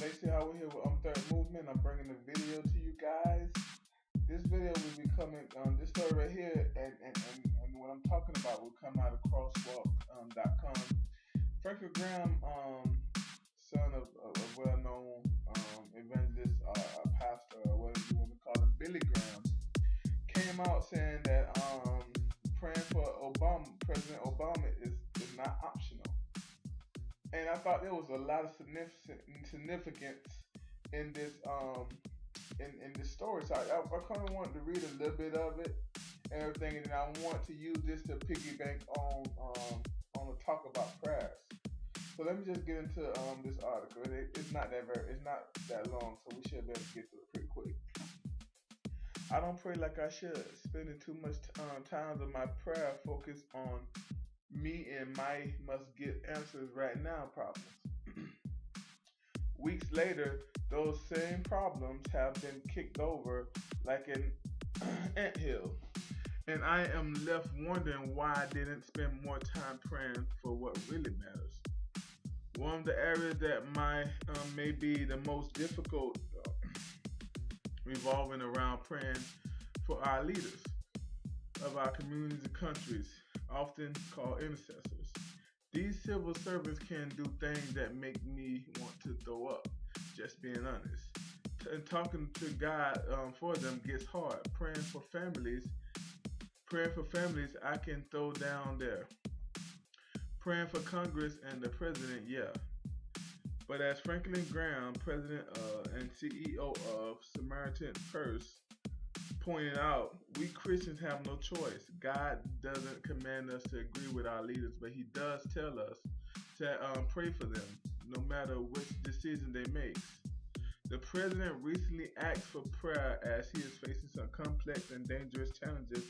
Lacey Howard here with Third Movement. I'm bringing a video to you guys. This video will be coming, this story right here, and what I'm talking about will come out of crosswalk.com. Franklin Graham, son of a well-known evangelist, pastor, or whatever you want to call him, Billy Graham, came out saying that praying for President Obama is not optional. And I thought there was a lot of significance in this in this story. So I kind of wanted to read a little bit of it and everything, and then I want to use this to piggyback on the talk about prayers. So let me just get into this article. It's not that long, so we should be able to get through it pretty quick. I don't pray like I should, spending too much time of my prayer focused on me and my must get answers right now problems. Weeks later, those same problems have been kicked over like an anthill, and I am left wondering why I didn't spend more time praying for what really matters. One of the areas that may be the most difficult revolving around praying for our leaders of our communities and countries, often called intercessors. These civil servants can do things that make me want to throw up, just being honest. And talking to God for them gets hard. Praying for families, I can throw down there. Praying for Congress and the president, yeah. But as Franklin Graham, president and CEO of Samaritan Purse, pointed out, we Christians have no choice. God doesn't command us to agree with our leaders, but he does tell us to pray for them, no matter which decision they make. The president recently asked for prayer as he is facing some complex and dangerous challenges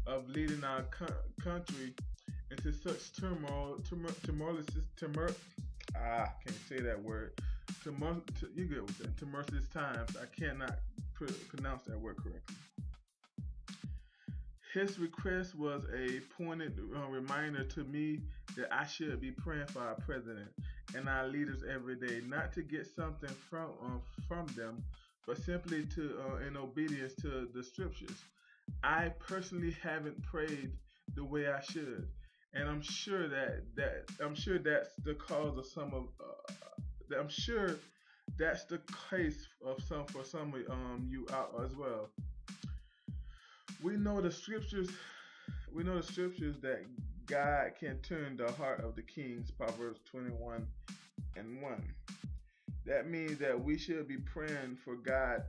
of leading our country into such tumultuous times. I cannot pronounce that word correctly. His request was a pointed reminder to me that I should be praying for our president and our leaders every day, not to get something from them, but simply to in obedience to the scriptures. I personally haven't prayed the way I should, and I'm sure that's the cause of some of. I'm sure that's the case for some of you out as well. We know the scriptures that God can turn the heart of the kings, Proverbs 21:1. That means that we should be praying for God's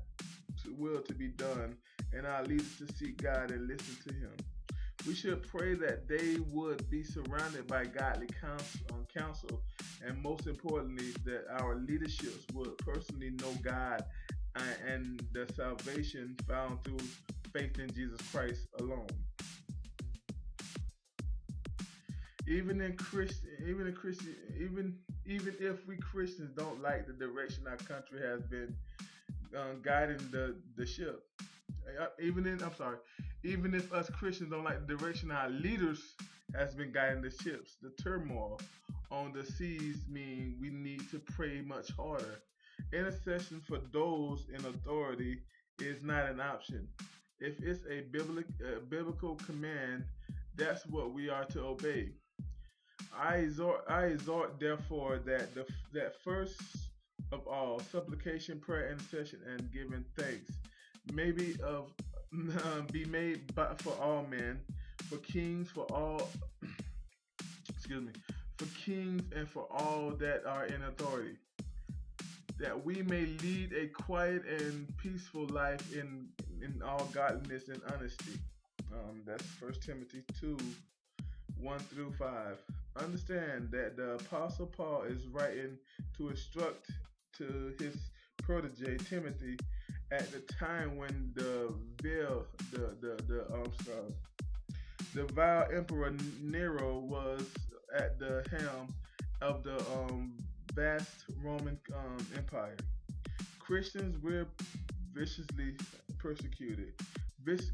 will to be done and our leaders to seek God and listen to him. We should pray that they would be surrounded by godly counsel, and most importantly, that our leaderships would personally know God and the salvation found through faith in Jesus Christ alone. Even if we Christians don't like the direction our country has been guiding the ship, even if us Christians don't like the direction our leaders has been guiding the ships, the turmoil on the seas mean we need to pray much harder. Intercession for those in authority is not an option. If it's a biblical command, that's what we are to obey. I exhort therefore that first of all, supplication, prayer, intercession, and giving thanks may be made for all men, for kings, for kings and for all that are in authority, that we may lead a quiet and peaceful life in all godliness and honesty. That's 1 Timothy 2:1-5. Understand that the Apostle Paul is writing to instruct to his protege Timothy at the time when the vile Emperor Nero was at the helm of the vast Roman Empire. Christians were viciously persecuted.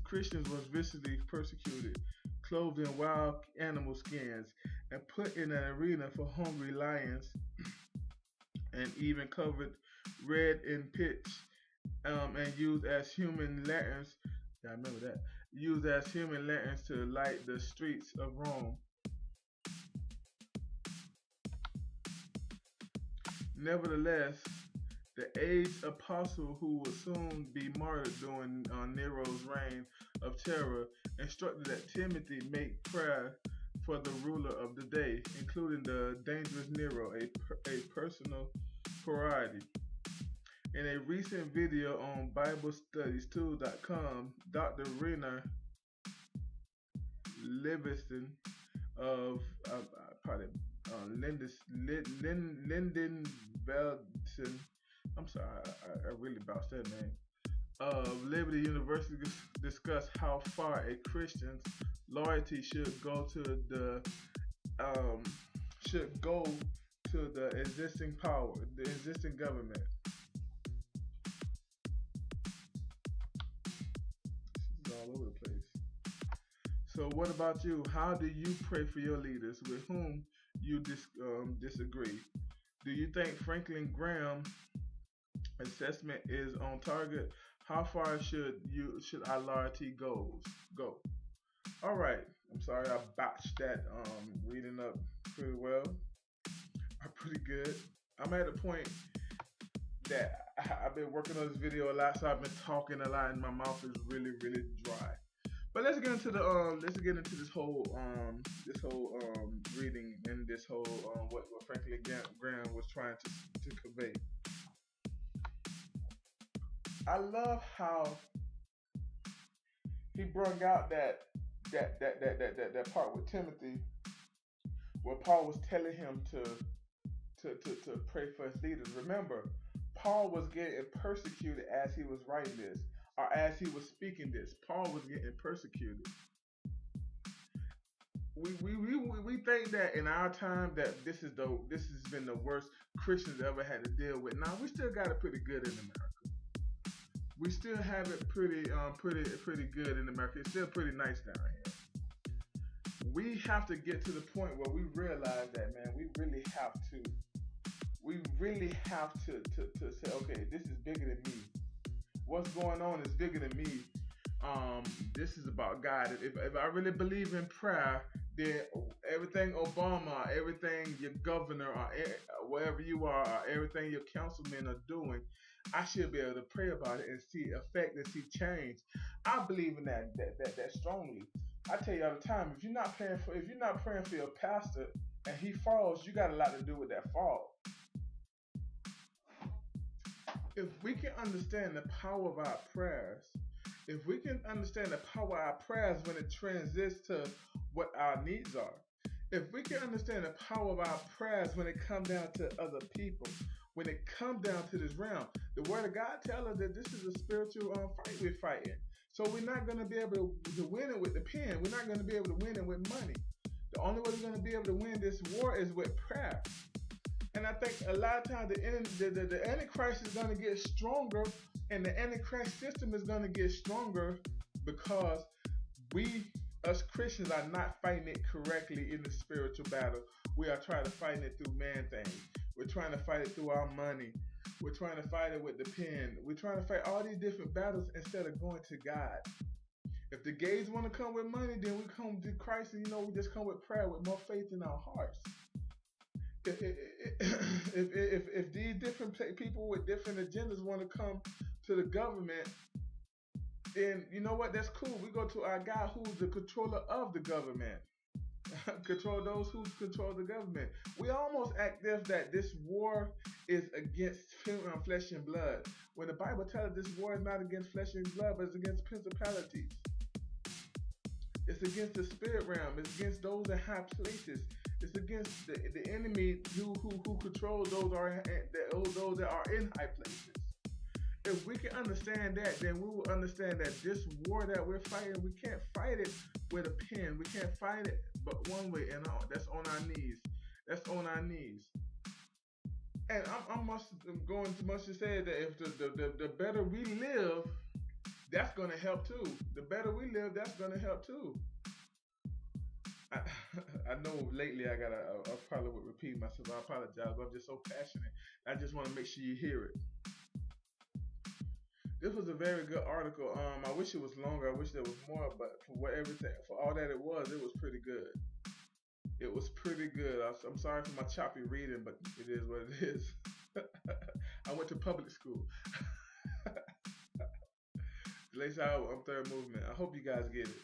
Christians was viciously persecuted, clothed in wild animal skins, and put in an arena for hungry lions, and even covered red in pitch, and used as human lanterns. Yeah, I remember that. Used as human lanterns to light the streets of Rome. Nevertheless, the aged apostle who would soon be martyred during Nero's reign of terror instructed that Timothy make prayer for the ruler of the day, including the dangerous Nero, a personal priority. In a recent video on BibleStudiesTool.com, Dr. Rena Livingston of Linden Belton, I'm sorry, I really bounced that name, of Liberty University discussed how far a Christian's loyalty should go to the existing power, the existing government. This is all over the place. So what about you? How do you pray for your leaders with whom you disagree? Do you think Franklin Graham assessment is on target? How far should our loyalty go? All right. I'm sorry I botched that reading up pretty well. Pretty good. I'm at a point that I've been working on this video a lot, so I've been talking a lot, and my mouth is really, really dry. But let's get into this whole reading and this whole what Franklin Graham was trying to convey. I love how he brought out that part with Timothy, where Paul was telling him to pray for his leaders. Remember, Paul was getting persecuted as he was writing this, or as he was speaking this. Paul was getting persecuted. We think that in our time that this has been the worst Christians ever had to deal with. Now we still got it pretty good in America. We still have it pretty good in America. It's still pretty nice down here. We have to get to the point where we realize that, man, we really have to say, okay, this is bigger than me. What's going on is bigger than me. This is about God. If I really believe in prayer, then everything Obama, everything your governor, or wherever you are, or everything your councilmen are doing, I should be able to pray about it and see effect and see change. I believe in that strongly. I tell you all the time, if you're not praying for your pastor and he falls, you got a lot to do with that fall. If we can understand the power of our prayers, if we can understand the power of our prayers when it transits to what our needs are, if we can understand the power of our prayers when it comes down to other people, when it comes down to this realm, the Word of God tells us that this is a spiritual fight we're fighting. So we're not going to be able to win it with the pen. We're not going to be able to win it with money. The only way we're going to be able to win this war is with prayer. And I think a lot of times the Antichrist is going to get stronger, and the Antichrist system is going to get stronger because we, us Christians, are not fighting it correctly in the spiritual battle. We are trying to fight it through man things. We're trying to fight it through our money. We're trying to fight it with the pen. We're trying to fight all these different battles instead of going to God. If the gays want to come with money, then we come to Christ, and we just come with prayer with more faith in our hearts. If these different people with different agendas want to come to the government, then you know what? That's cool. We go to our God who's the controller of the government. Control those who control the government. We almost act as that this war is against flesh and blood, when the Bible tells us this war is not against flesh and blood, but it's against principalities. It's against the spirit realm. It's against those in high places. It's against the enemy who controls those that are in high places. If we can understand that, then we will understand that this war that we're fighting, we can't fight it with a pen. We can't fight it but one way, and that's on our knees. That's on our knees. And I'm going to much to say that if the better we live, that's going to help too. The better we live, that's going to help too. I know lately I probably would repeat myself. I apologize, but I'm just so passionate. I just want to make sure you hear it. This was a very good article. I wish it was longer. I wish there was more, but for what everything, for all that it was pretty good. It was pretty good. I'm sorry for my choppy reading, but it is what it is. I went to public school. Lace out on third movement. I hope you guys get it.